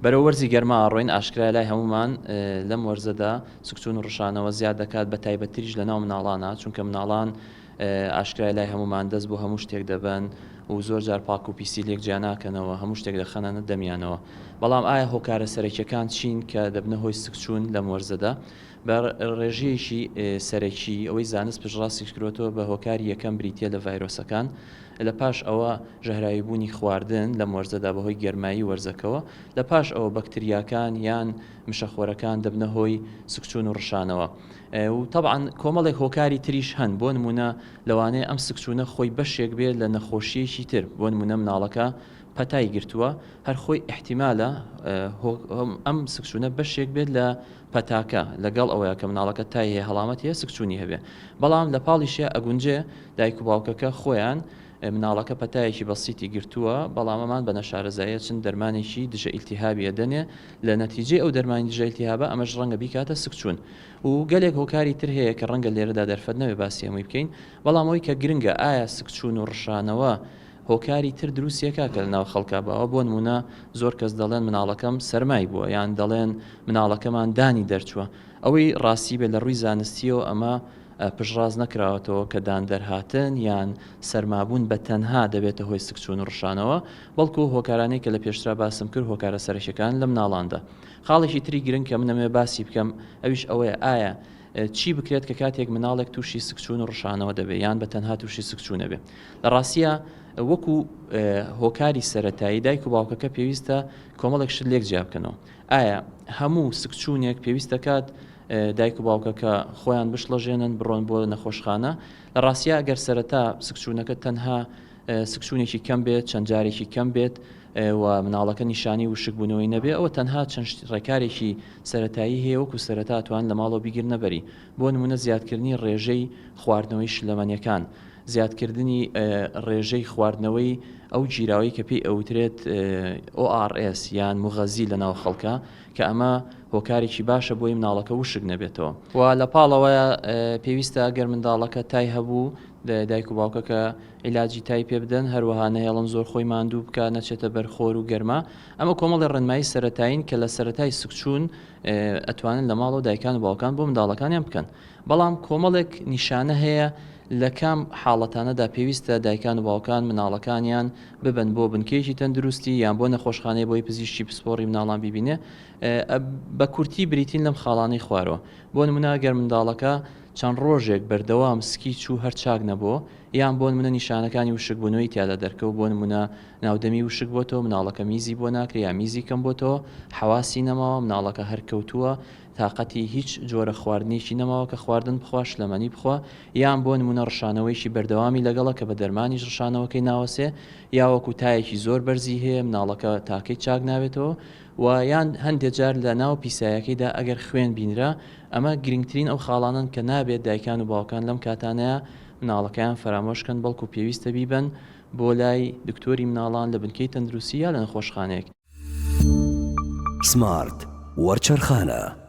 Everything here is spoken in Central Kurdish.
بەرەو وەرزی گەرما ئاڕۆین ئاشکرا لای هەمومان لەم وەرزەدا سوکچوون و ڕشانەوە زیاد دەکات بە تایبەتریش لە ناو مناڵانە چونکە مناڵان ئاشکرای لای هەمومان دەست بۆ هەموو شتێک دەبن و زۆر جار پاک و پیسی لێک جیا ناکەنەوە هەموو شتێک دەخەنە دەمیانەوە بەڵام ئایا هۆکارە سەرەکیەکان چین کە دەبنە هۆی سوکچوون لەم وەرزەدا بە ڕێژەیەکی سەرەکی ئەوەی زانست پشتڕاستی کردوێتەوە بە هۆکاری یەکەم بریتیە لە ڤایرۆسەکان لە پاش ئەوە ژەهراویبوونی خواردن لەم وەرزەدا بەهۆی گەرمایی وەرزەکەەوە لە پاش ئەوە بەکتریاکان یان مشەخۆرەکان دەبنە هۆی سوکچوون و ڕشانەوە و طبعاً کۆمەڵێک هۆکاری تریش هەن بۆ نمونە لەوانەیە ئەم سوکچوونە خۆی بەشێک بێت لە نەخۆشیەکی تر بۆ نمونە مناڵەکە پەتای گرتووە هەر خۆی احتیمالە ئەم سوکچوونە بەشێک بێت لە پەتاکە لەگەڵ ئەوەیە کە مناڵەکە تای هەیە هەڵامەت هەیە سوکچوونی هەبێ بەڵام لە پاڵیشە ئەگونجێ دایک و باوکەکە خۆیان مناڵەکە پەتایەکی بەسیتی گرتووە بەڵام ئەمان بە نەشارەزایە چند دەرمانێکی دژە ئیلتیهابیە دەنێ لە نەتیجەی ئەو دەرمانی دژە ئیلتیهابە ئەمەش ڕەنگە بیکاتە سوکچوون و گەلێک هۆکاری تر هەیە کە ڕەنگە لێرەدا دەرفەت نەوێ باسی هەمووی بکەین بەڵام ئەوەی کە گرنگە ئایا سوکچوون و ڕشانەوە هۆکاری تر دروستیەکە کە لەناو خەڵکا بەوە بۆ نمونە زۆر کەس دەڵێن مناڵەکەم سەرمای بووە یان دەڵێن مناڵەکەمان دانی دەرچووە ئەوەی ڕاستی بێت لە ڕووی زانستیەوە ئەمە پشتڕاز نەکراوەتەوە کە دان دەرهاتن یان سەرمابوون بە تەنها دەبێتە هۆی سوکچوون و ڕشانەوە بەڵکو هۆکارانەی کە لە پێشترا باسم کرد هۆکارە سەرەکیەکان لە مناڵاندا خاڵێکی تری گرنگ کە منەمێ باسی بکەم ئەویش ئەوەیە ئایا چی بکرێت کە کاتێک مناڵێک تووشی سوکچوون و ڕشانەوە دەبێت یان بە تەنها تووشی سوکچوونە بێت لە ڕاستیە وەکو هۆکاری سەرەتایی دایک و باوکەکە پێویستە کۆمەڵێک شت لێک جیا بکەنەوە ئایا هەموو سوکچوونێک پێویستە کات دایک و باوکەکە خۆیان بشڵەژێنن بڕۆن بۆ نەخۆشخانە لە ڕاستیە ئەگەر سەرەتا سوکچوونەکە تەنها سوکچوونێکی کەم بێت چەند جارێکی کەم بێت و مناڵەکە نیشانی وشک بوونەوەی نەبێ ئەوە تەنها چەند ڕێکارێکی سەرەتایی هەیە وەکو سەرەتا توان لە ماڵەوە بیگیر نەبەری بۆ نمونە زیادکردنی ڕێژەی خواردنەوەی شلەمەنیەکان زیادکردنی ڕێژەی خواردنەوەی ئەو جیراوەی کە پێی ئەوترێت ORS یان مغەزی لە ناو خەڵکە کە ئەمە هۆکارێکی باشە بۆی مناڵەکە وشک نەبێتەوە و لە پاڵەوەیە پێویستە ئەگەر منداڵەکە تای هەبوو دایک و باوکەکە عیلاجی تای پێ بدەن هەروەها نەهێڵن زۆر خۆی ماندوو بکە نەچێتە بەرخۆر و گەرما ئەمە کۆمەڵی ڕێنمایی سەرەتایین کە لە سەرەتای سوکچوون ئەتوانن لە ماڵەوە دایکان و باوکان بۆ منداڵەکانیان بکەن بەڵام کۆمەڵێک نیشانە هەیە لە کام حاڵەتانەدا پێویستە دایکان و باوکان مناڵەکانیان ببن بۆ بنکەیەکی تەندروستی یان بۆ نەخۆشخانەی بۆی پزیشکی پسپۆڕی مناڵان ببینێ بە کورتی بریتین لەم خاڵانەی خوارەوە بۆ نمونە گەر منداڵەکە چەند ڕۆژێک بەردەوام سکی چوو هەر چاک نەبووە یان بۆ نمونە نیشانەکانی وشک بوونەوەی تیادا دەرکەوت بۆ نمونە ناودەمی وشک بۆتەوە مناڵەکە میزی بۆ ناکرێت یا میزی کەم بۆتەوە حواسی نەماوە مناڵەکە هەرکەوتووە تااقەتی هیچ جۆرە خواردنێکی نەماوە کە خواردن بخوا شلەمەنی بخوا یان بۆ نمونە ڕشانەوەیشی بەردەوامی لەگەڵە کە بە دەرمانی ڕشانەوەکەی ناوەسێ یا وەکو تایەکی زۆر بەرزی هەیە مناڵەکە تاکەی چاک ناوێتەوە و یان هەندێک جار لە ناو پیسایەکەیدا ئەگەر خوێن بینرا ئەمە گرنگترین ئەو خاڵانن کە نابێت دایکان و باوکان لەم کاتانەیە مناڵەکەیان فرامۆشکەن بەڵکو پێویستە بیبن بۆ لای دکتۆری مناڵان لە بنکەی تەندروستی یا لە نەخۆشخانەیەک سمارت وەرچەرخانە